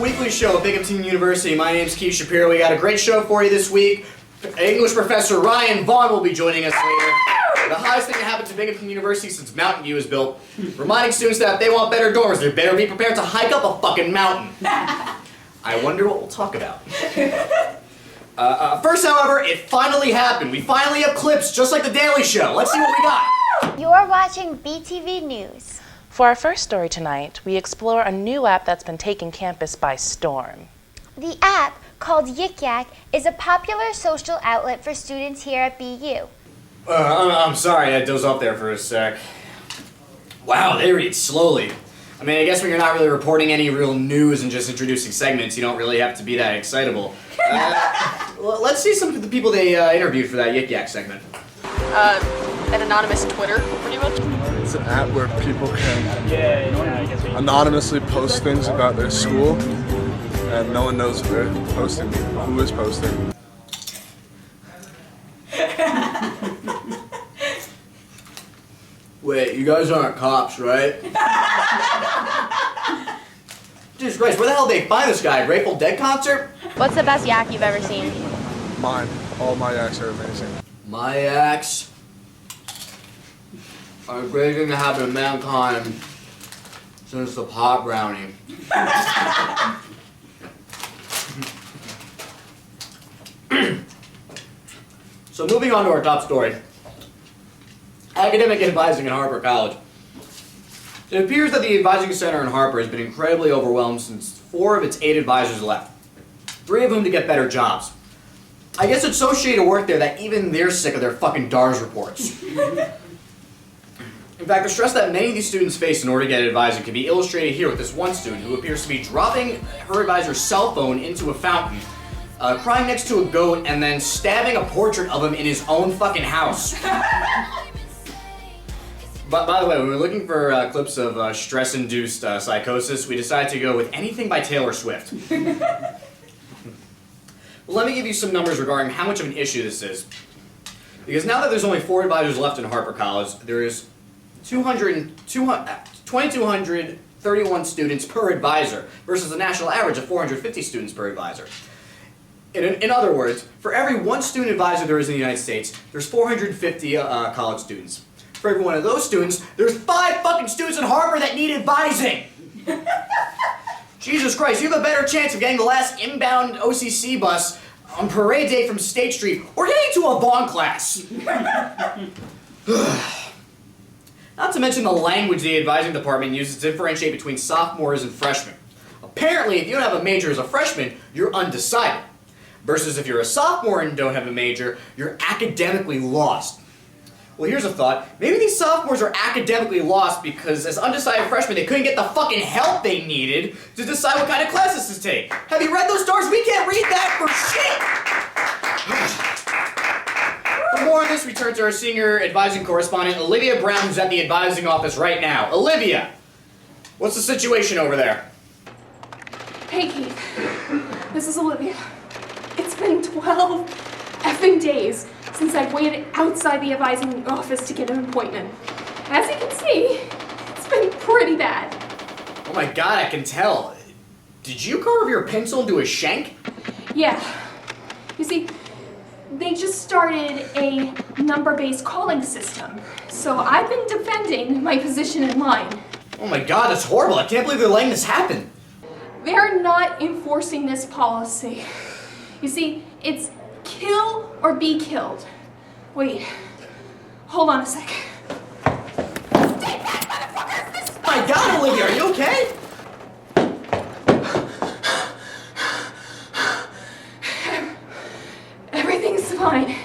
weekly show at Binghamton University. My name's Keith Shapiro. We got a great show for you this week. English professor Ryan Vaughn will be joining us later. The highest thing that happened to Binghamton University since Mountain View was built. Reminding students that if they want better dorms, they better be prepared to hike up a fucking mountain. I wonder what we'll talk about. First, however, it finally happened. We finally have clips, just like The Daily Show. Let's see what we got. You're watching BTV News. For our first story tonight, we explore a new app that's been taking campus by storm. The app, called Yik Yak, is a popular social outlet for students here at BU. I'm sorry, I dozed off there for a sec. Wow, they read slowly. I mean, I guess when you're not really reporting any real news and just introducing segments, you don't really have to be that excitable. Let's see some of the people they interviewed for that Yik Yak segment. An anonymous Twitter, pretty much. It's an app where people can anonymously post things about their school, and no one knows if they're posting, who is posting. Wait, you guys aren't cops, right? Jesus Christ, where the hell did they find this guy? A Grateful Dead concert? What's the best yak you've ever seen? Mine. All my acts are amazing. My acts are the greatest thing to happen to mankind since the pot brownie. So moving on to our top story. Academic advising at Harper College. It appears that the advising center in Harper has been incredibly overwhelmed since 4 of its 8 advisors left. 3 of whom to get better jobs. I guess it's so shitty to work there that even they're sick of their fucking DARS reports. In fact, the stress that many of these students face in order to get advising can be illustrated here with this one student who appears to be dropping her advisor's cell phone into a fountain, crying next to a goat, and then stabbing a portrait of him in his own fucking house. But by the way, when we were looking for clips of stress-induced psychosis, we decided to go with anything by Taylor Swift. Well, let me give you some numbers regarding how much of an issue this is. Because now that there's only 4 advisors left in Harper College, there is 2,231 students per advisor versus a national average of 450 students per advisor. In other words, for every 1 student advisor there is in the United States, there's 450 college students. For every one of those students, there's 5 fucking students in Harper that need advising! Jesus Christ, you have a better chance of getting the last inbound OCC bus on parade day from State Street or getting to a Vaughn class. Not to mention the language the advising department uses to differentiate between sophomores and freshmen. Apparently, if you don't have a major as a freshman, you're undecided. Versus if you're a sophomore and don't have a major, you're academically lost. Well, here's a thought. Maybe these sophomores are academically lost because as undecided freshmen, they couldn't get the fucking help they needed to decide what kind of classes to take. Have you read those stars? We can't read that for shit! For more on this, we turn to our senior advising correspondent, Olivia Brown, who's at the advising office right now. Olivia, what's the situation over there? Hey, Keith. This is Olivia. It's been 12 effing days since I've waited outside the advising office to get an appointment. As you can see, it's been pretty bad. Oh my god, I can tell. Did you carve your pencil into a shank? Yeah. You see, they just started a number-based calling system, so I've been defending my position in line. Oh my god, that's horrible. I can't believe they're letting this happen. They're not enforcing this policy. You see, it's kill or be killed. Wait, hold on a sec. Stay back, motherfuckers! This My god, Olivia, are you okay? Everything's fine.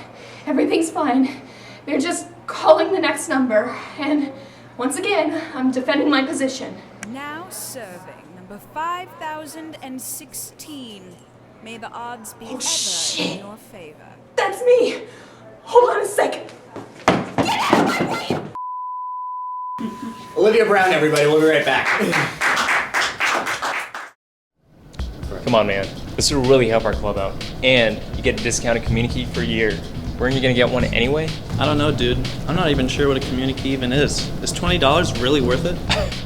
Everything's fine. They're just calling the next number, and once again, I'm defending my position. Now serving number 5016. May the odds be ever in your favor. That's me! Hold on a second. Get out of my way! Olivia Brown, everybody. We'll be right back. Come on, man. This will really help our club out. And you get a discounted community for a year. Weren't you gonna get one anyway? I don't know, dude. I'm not even sure what a community even is. Is $20 really worth it?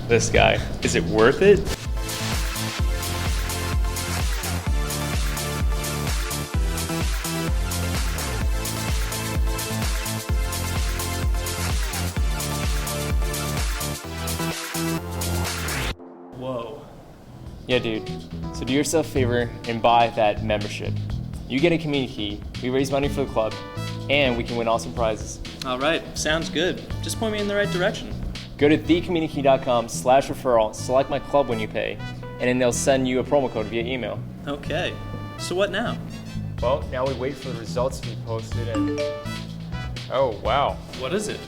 This guy. Is it worth it? Yeah, dude. So do yourself a favor and buy that membership. You get a community key, we raise money for the club, and we can win awesome prizes. All right, sounds good. Just point me in the right direction. Go to thecommunitykey.com/referral, select my club when you pay, and then they'll send you a promo code via email. Okay, so what now? Well, now we wait for the results to be posted and... Oh, wow. What is it?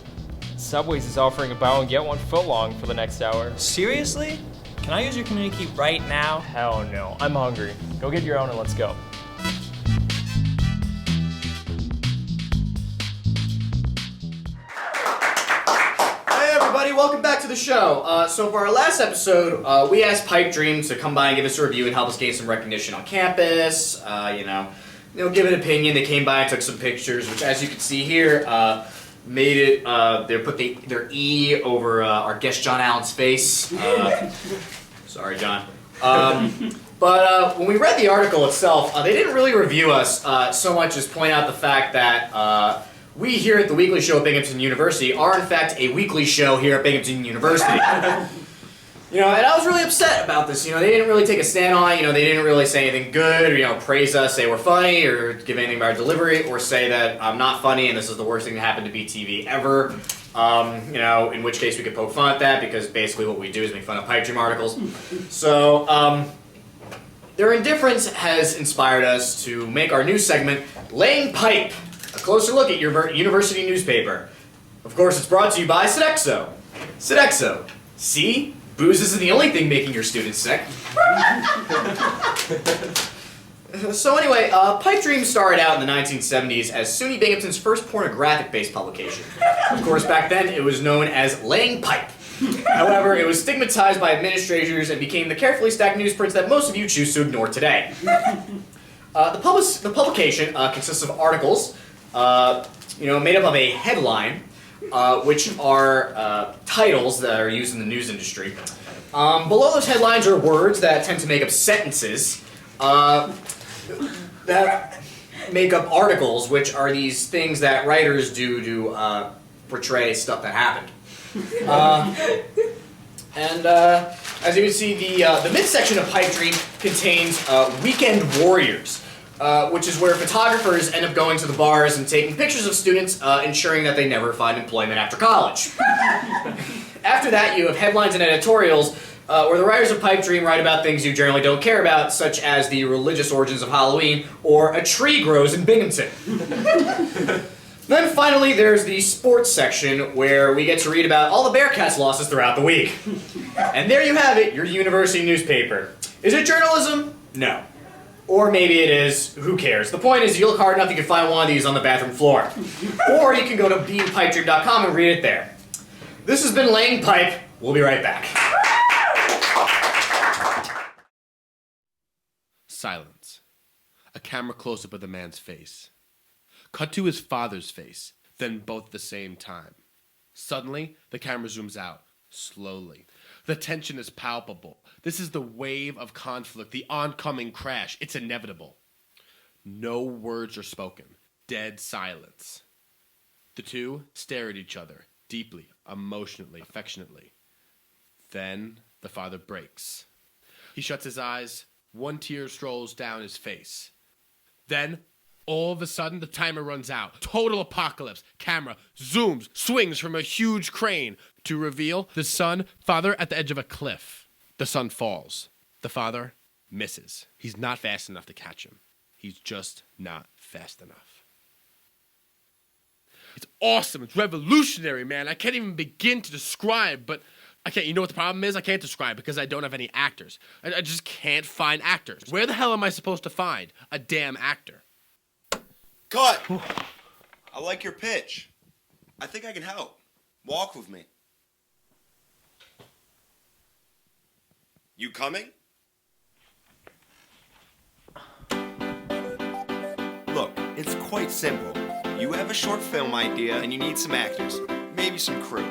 Subway's is offering a buy one get one footlong for the next hour. Seriously? Can I use your community key right now? Hell no. I'm hungry. Go get your own and let's go. Hey everybody, welcome back to the show. So for our last episode, we asked Pipe Dream to come by and give us a review and help us gain some recognition on campus. Give an opinion. They came by and took some pictures, which, as you can see here, made it. They put their E over our guest John Allen's face. Sorry, John. But when we read the article itself, they didn't really review us so much as point out the fact that we here at the Weekly Show at Binghamton University are in fact a weekly show here at Binghamton University. And I was really upset about this. They didn't really take a stand on it. They didn't really say anything good, or, praise us, say we're funny, or give anything about our delivery, or say that I'm not funny and this is the worst thing that happened to BTV ever. In which case we could poke fun at that, because basically what we do is make fun of Pipe Dream articles. So, their indifference has inspired us to make our new segment, Laying Pipe, a closer look at your university newspaper. Of course, it's brought to you by Sodexo. Sodexo. See? Booze isn't the only thing making your students sick. So anyway, Pipe Dream started out in the 1970s as SUNY Binghamton's first pornographic-based publication. Of course, back then it was known as Laying Pipe. However, it was stigmatized by administrators and became the carefully stacked newsprint that most of you choose to ignore today. The publication consists of articles, made up of a headline, which are titles that are used in the news industry. Below those headlines are words that tend to make up sentences that make up articles, which are these things that writers do to portray stuff that happened. As you can see, the midsection of Pipe Dream contains Weekend Warriors, which is where photographers end up going to the bars and taking pictures of students, ensuring that they never find employment after college. After that, you have headlines and editorials, where the writers of Pipe Dream write about things you generally don't care about, such as the religious origins of Halloween, or a tree grows in Binghamton. Then finally, there's the sports section, where we get to read about all the Bearcats' losses throughout the week. And there you have it, your university newspaper. Is it journalism? No. Or maybe it is, who cares? The point is, you look hard enough, you can find one of these on the bathroom floor. Or you can go to beanpipedream.com and read it there. This has been Laying Pipe. We'll be right back. Silence. A camera close-up of the man's face. Cut to his father's face, then both at the same time. Suddenly, the camera zooms out, slowly. The tension is palpable. This is the wave of conflict, the oncoming crash. It's inevitable. No words are spoken. Dead silence. The two stare at each other, deeply, emotionally, affectionately. Then the father breaks. He shuts his eyes. One tear strolls down his face. Then, all of a sudden, the timer runs out. Total apocalypse. Camera zooms, swings from a huge crane to reveal the father at the edge of a cliff. The son falls. The father misses. He's not fast enough to catch him. He's just not fast enough. It's awesome. It's revolutionary, man. I can't even begin to describe, but I can't. You know what the problem is? I can't describe because I don't have any actors. I just can't find actors. Where the hell am I supposed to find a damn actor? Cut! I like your pitch. I think I can help. Walk with me. You coming? Look, it's quite simple. You have a short film idea and you need some actors, maybe some crew.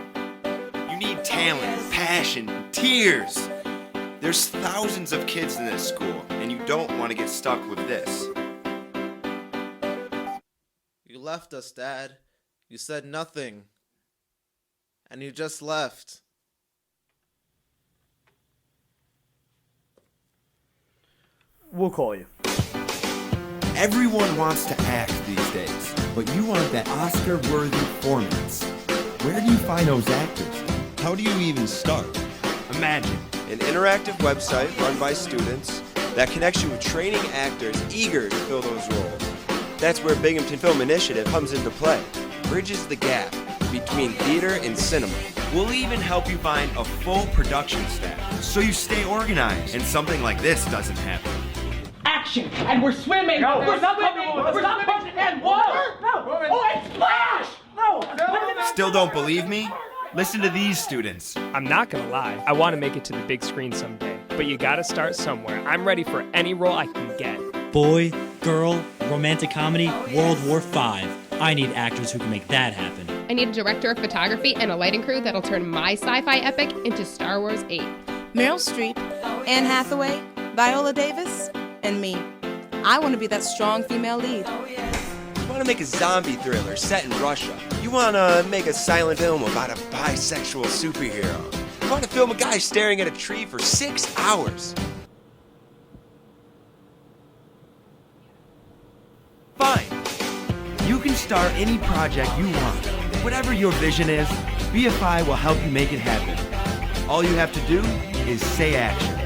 You need talent, passion, tears. There's thousands of kids in this school, and you don't want to get stuck with this. You left us, Dad. You said nothing. And you just left. We'll call you. Everyone wants to act these days, but you want that Oscar-worthy performance. Where do you find those actors? How do you even start? Imagine an interactive website run by students that connects you with training actors eager to fill those roles. That's where Binghamton Film Initiative comes into play. Bridges the gap between theater and cinema. We'll even help you find a full production staff, so you stay organized and something like this doesn't happen. Action! And we're swimming! No, we're not swimming! We're not pushing! And whoa! No! Oh, and splash! No! Still don't believe me? Listen to these students. I'm not gonna lie, I want to make it to the big screen someday, but you gotta start somewhere. I'm ready for any role I can get. Boy, girl, romantic comedy, World War V. I need actors who can make that happen. I need a director of photography and a lighting crew that'll turn my sci-fi epic into Star Wars 8. Meryl Streep, Anne Hathaway, Viola Davis, and me. I want to be that strong female lead. You want to make a zombie thriller set in Russia. You want to make a silent film about a bisexual superhero. You want to film a guy staring at a tree for 6 hours. Fine. You can start any project you want. Whatever your vision is, BFI will help you make it happen. All you have to do is say action.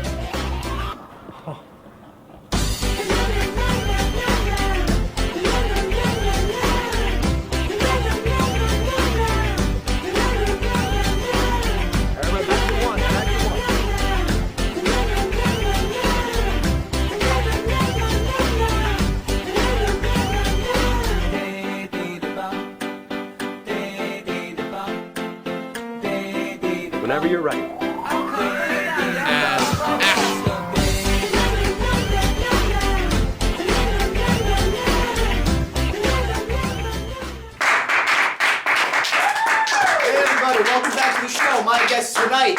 Whenever you're ready. Welcome back to the show. My guest tonight,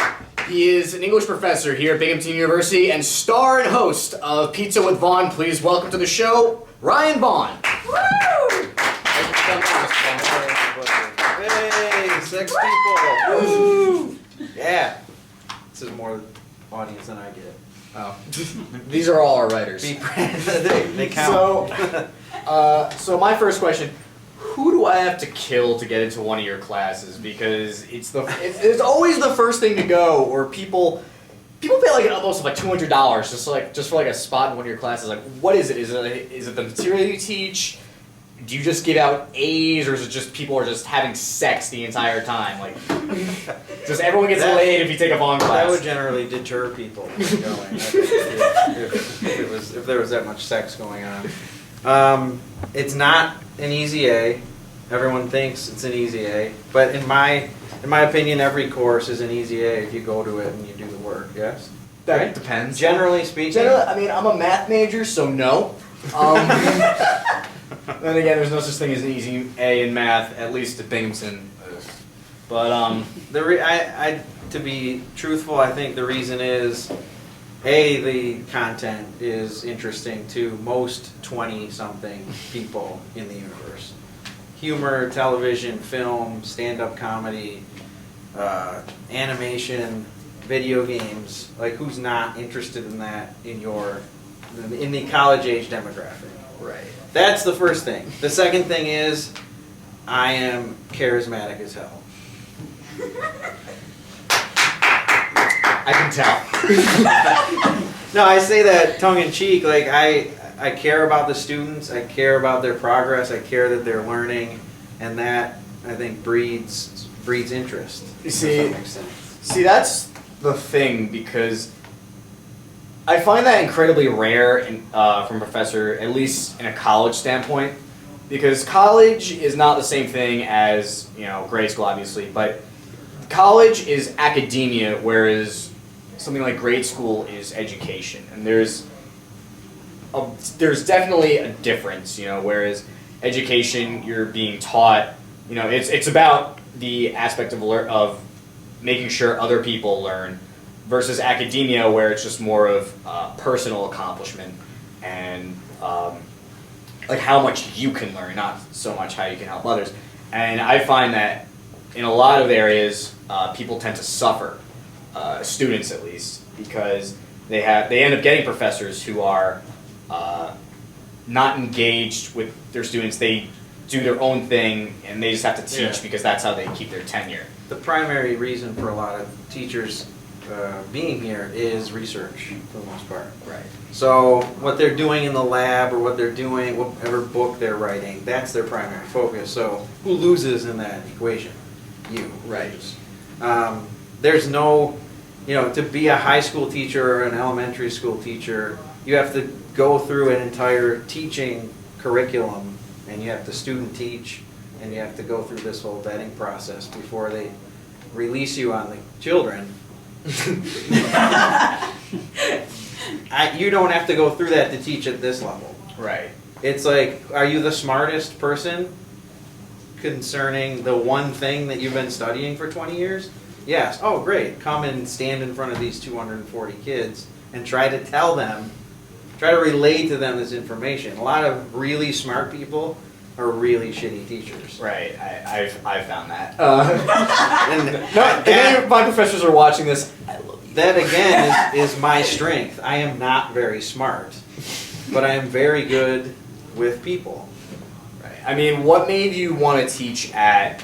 he is an English professor here at Binghamton University and star and host of Pizza with Vaughn. Please welcome to the show, Ryan Vaughn. Hey, 6 people. Woo. Yeah. This is more audience than I get. Oh. These are all our writers. They count. So my first question, who do I have to kill to get into one of your classes? Because it's always the first thing to go, or people pay like almost like $200 just for like a spot in one of your classes. Like, what is it? Is it the material you teach? Do you just give out A's, or is it just people are just having sex the entire time? Like, just everyone gets laid if you take a Vaughn class. That would generally deter people from going. I think, if there was that much sex going on. It's not an easy A. Everyone thinks it's an easy A, but in my opinion, every course is an easy A if you go to it and you do the work. Yes. That depends. Generally speaking. I mean, I'm a math major, so no. Then again, there's no such thing as an easy A in math, at least at Binghamton. But to be truthful, I think the reason is, A, the content is interesting to most 20-something people in the universe. Humor, television, film, stand-up comedy, animation, video games. Like, who's not interested in that in the college-age demographic? Right. That's the first thing. The second thing is, I am charismatic as hell. I can tell. No, I say that tongue-in-cheek. Like, I care about the students. I care about their progress. I care that they're learning, and that, I think, breeds interest. You see, that's the thing, because I find that incredibly rare from a professor, at least in a college standpoint, because college is not the same thing as, grade school, obviously, but college is academia, whereas something like grade school is education, and there's definitely a difference, whereas education, you're being taught, it's about the aspect of making sure other people learn, versus academia, where it's just more of personal accomplishment and like how much you can learn, not so much how you can help others. And I find that in a lot of areas, people tend to suffer, students at least, because they end up getting professors who are not engaged with their students. They do their own thing, and they just have to teach because that's how they keep their tenure. The primary reason for a lot of teachers being here is research, for the most part. Right. So what they're doing in the lab or what they're doing, whatever book they're writing, that's their primary focus. So who loses in that equation? You. Right. There's no, to be a high school teacher or an elementary school teacher, you have to go through an entire teaching curriculum, and you have to student teach, and you have to go through this whole vetting process before they release you on the children. You don't have to go through that to teach at this level. Right. It's like, are you the smartest person concerning the one thing that you've been studying for 20 years? Yes. Oh, great. Come and stand in front of these 240 kids and try to tell them, try to relay to them this information. A lot of really smart people are really shitty teachers. Right. I've found that. If any of my professors are watching this, I love you. That again is my strength. I am not very smart, but I am very good with people. Right. I mean, what made you want to teach at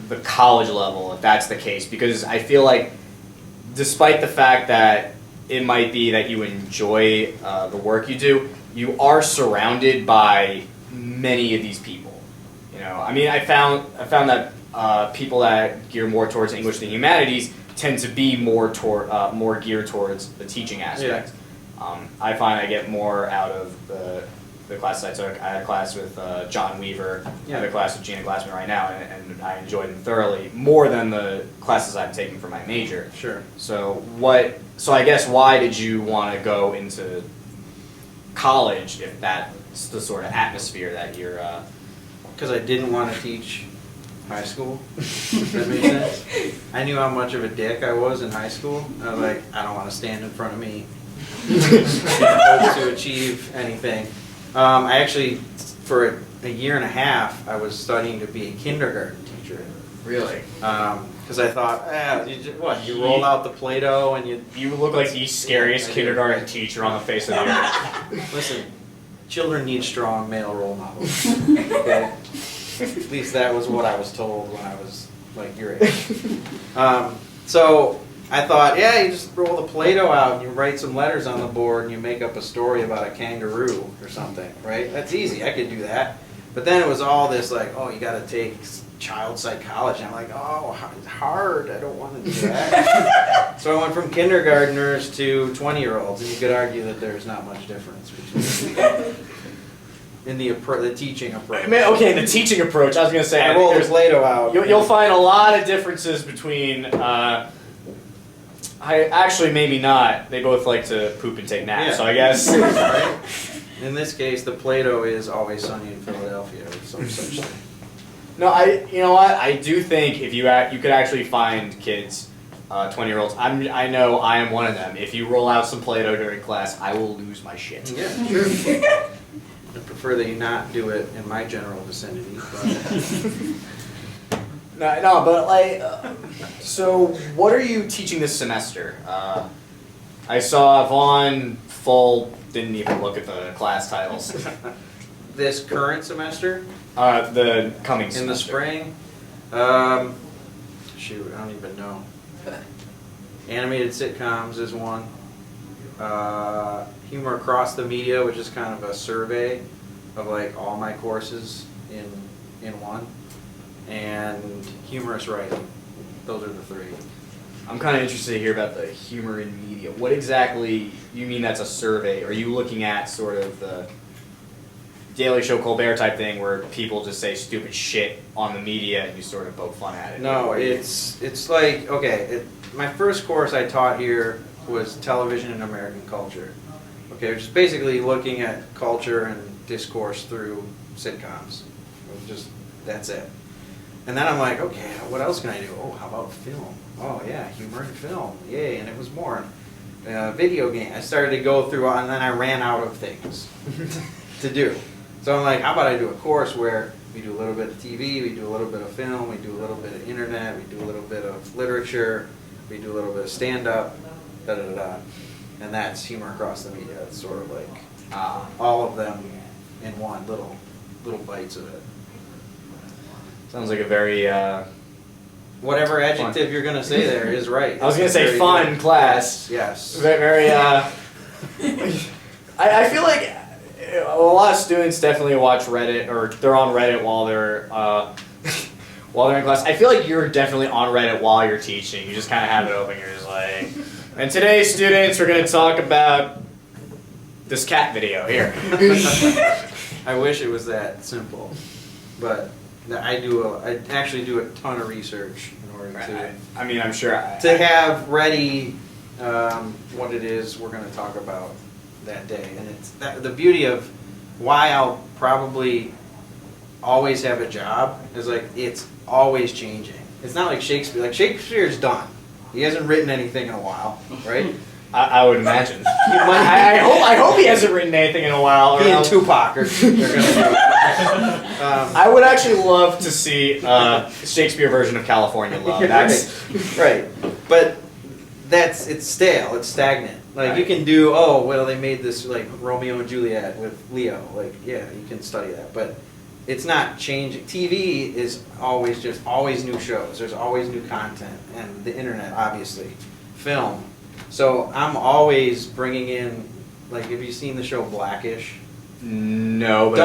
the college level, if that's the case? Because I feel like, despite the fact that it might be that you enjoy the work you do, you are surrounded by many of these people. I mean, I found that people that gear more towards English than humanities tend to be more geared towards the teaching aspect. Yeah. I find I get more out of the classes I took. I had a class with John Weaver, I have a class with Gina Glassman right now, and I enjoyed them thoroughly, more than the classes I'm taking for my major. Sure. So I guess why did you want to go into college if that's the sort of atmosphere that you're... Because I didn't want to teach high school. Does that make sense? I knew how much of a dick I was in high school. I was like, I don't want to stand in front of me to achieve anything. I actually, for a year and a half, I was studying to be a kindergarten teacher. Really? Because I thought, you roll out the Play-Doh and you look like the scariest kindergarten teacher on the face of the earth. Listen, children need strong male role models. Okay? At least that was what I was told when I was like your age. So I thought, you just roll the Play-Doh out and you write some letters on the board and you make up a story about a kangaroo or something, right? That's easy. I could do that. But then it was all this like, you got to take child psychology. I'm like, it's hard. I don't want to do that. So I went from kindergartners to 20-year-olds, and you could argue that there's not much difference between in the teaching approach. The teaching approach. I was going to say, I rolled the Play-Doh out. You'll find a lot of differences between. Actually, maybe not. They both like to poop and take naps, so I guess. Right? In this case, the Play-Doh is Always Sunny in Philadelphia, or some such thing. No, you know what? I do think if you could actually find kids, 20-year-olds. I know I am one of them. If you roll out some Play-Doh during class, I will lose my shit. Yeah, sure. I prefer that you not do it in my general vicinity. But. No, but so what are you teaching this semester? I saw Vaughn didn't even look at the class titles. This current semester? The coming semester. In the spring? Shoot, I don't even know. Animated sitcoms is one. Humor Across the Media, which is kind of a survey of like all my courses in one. And humorous writing. Those are the three. I'm kind of interested to hear about the humor in media. What exactly, you mean that's a survey? Are you looking at sort of the Daily Show Colbert type thing where people just say stupid shit on the media and you sort of poke fun at it? No, it's like, my first course I taught here was television and American culture. Okay, which is basically looking at culture and discourse through sitcoms. That's it. And then I'm like, okay, what else can I do? How about film? Oh yeah, humor in film. Yay, and it was more. Video game. I started to go through, and then I ran out of things to do. So I'm like, how about I do a course where we do a little bit of TV, we do a little bit of film, we do a little bit of internet, we do a little bit of literature, we do a little bit of stand-up, da-da-da-da. And that's humor across the media. It's sort of like all of them in one little bites of it. Sounds like a very whatever adjective you're gonna say there is right. I was gonna say fun good class. Yes. Very. I feel like a lot of students definitely watch Reddit, or they're on Reddit while they're in class. I feel like you're definitely on Reddit while you're teaching. You just kind of have it open. You're just like, and today, students, we're gonna talk about this cat video here. I wish it was that simple, but I actually do a ton of research in order to. I mean, I'm sure to have ready what it is we're going to talk about that day, and it's the beauty of why I'll probably always have a job is like it's always changing. It's not like Shakespeare. Like Shakespeare's done. He hasn't written anything in a while, right? I would imagine. I hope he hasn't written anything in a while. He and Tupac are going to do it. I would actually love to see a Shakespeare version of California Love. That's right. But it's stale. It's stagnant. Like you can do. Oh well, they made this like Romeo and Juliet with Leo. Like yeah, you can study that, but it's not changing. TV is always new shows. There's always new content, and the internet, obviously, film. So I'm always bringing in, like, have you seen the show Blackish? No, but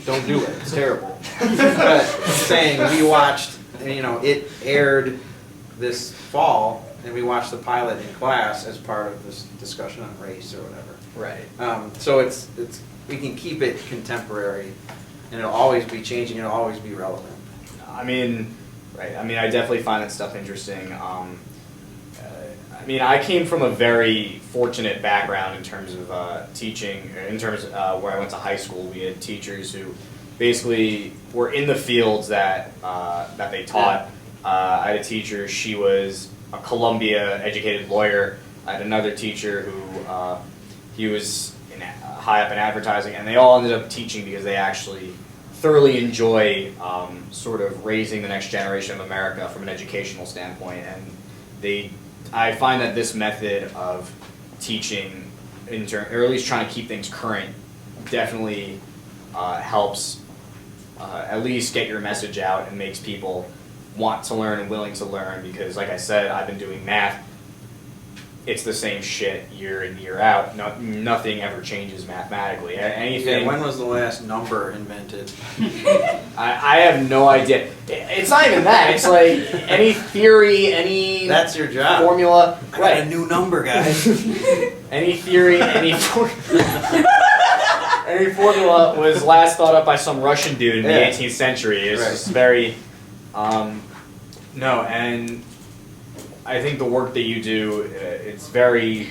don't do it. It's terrible. But saying we watched, it aired this fall, and we watched the pilot in class as part of this discussion on race or whatever. Right. So it's we can keep it contemporary, and it'll always be changing. It'll always be relevant. I mean, right. I mean, I definitely find that stuff interesting. I mean, I came from a very fortunate background in terms of teaching. In terms of where I went to high school, we had teachers who basically were in the fields that they taught. I had a teacher; she was a Columbia-educated lawyer. I had another teacher who he was high up in advertising, and they all ended up teaching because they actually thoroughly enjoy sort of raising the next generation of America from an educational standpoint, and I find that this method of teaching, or at least trying to keep things current, definitely helps at least get your message out and makes people want to learn and willing to learn, because like I said, I've been doing math. It's the same shit year in, year out. Nothing ever changes mathematically. Anything. Yeah, when was the last number invented? I have no idea. It's not even that. It's like any theory, any that's your job. Formula. I got a new number, guys. Any theory, any formula was last thought up by some Russian dude in the 18th century. It's just very no, and I think the work that you do, it's very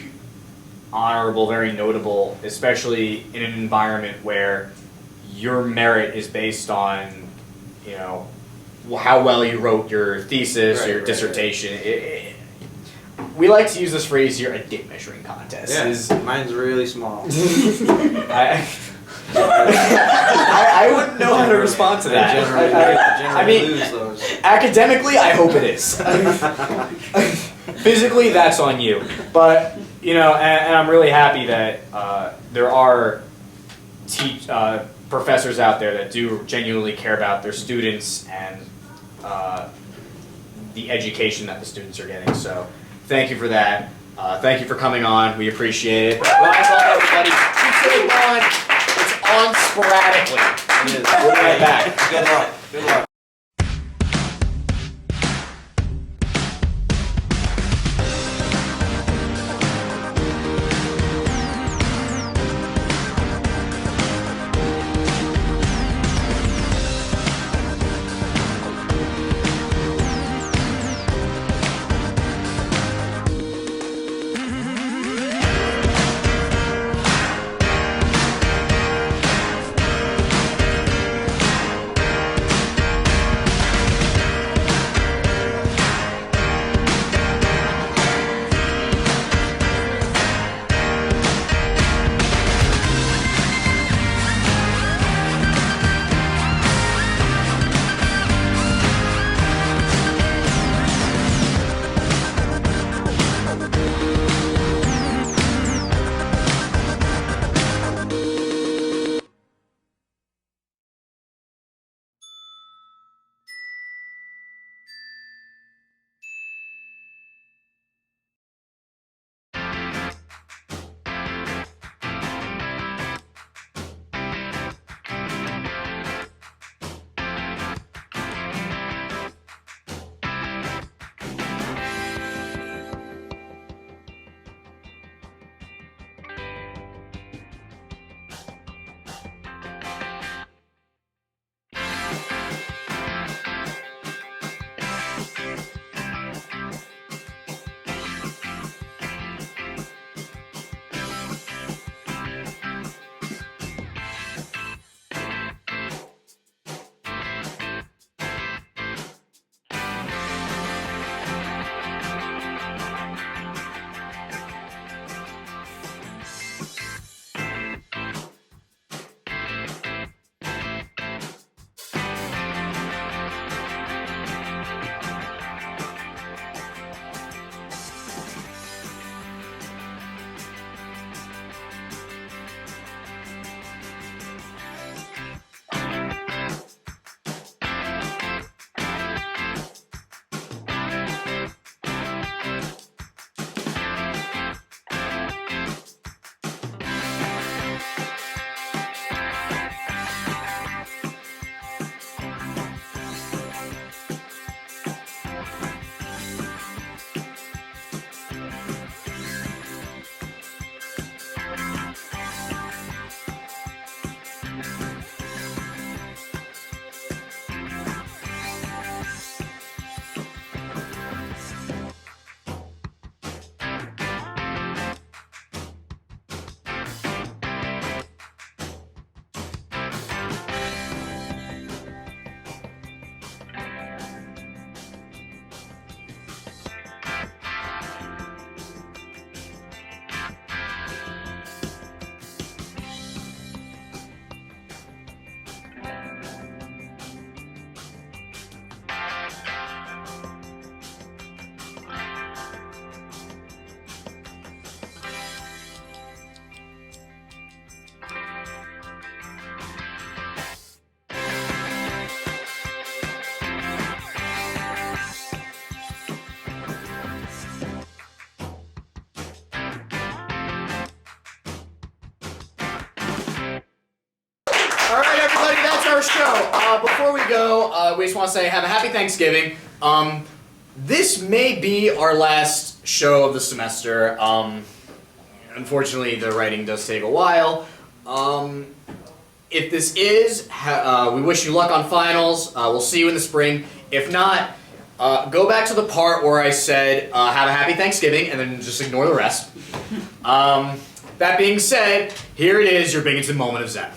honorable, very notable, especially in an environment where your merit is based on, how well you wrote your thesis, your dissertation. We like to use this phrase here, a dick measuring contest. Yeah, mine's really small. I wouldn't know how to respond to that. I mean, lose those. Academically, I hope it is. Physically, that's on you. But, and I'm really happy that there are professors out there that do genuinely care about their students and the education that the students are getting. So, thank you for that. Thank you for coming on. We appreciate it. Well, that's all, everybody. Keep on. It's on sporadically. It is. We'll be right back. Good luck. Good luck. All right, everybody, that's our show. Before we go, we just want to say have a happy Thanksgiving. This may be our last show of the semester. Unfortunately, the writing does take a while. If this is, we wish you luck on finals. We'll see you in the spring. If not, go back to the part where I said have a happy Thanksgiving and then just ignore the rest. That being said, here it is, your Binghamton moment of Zen.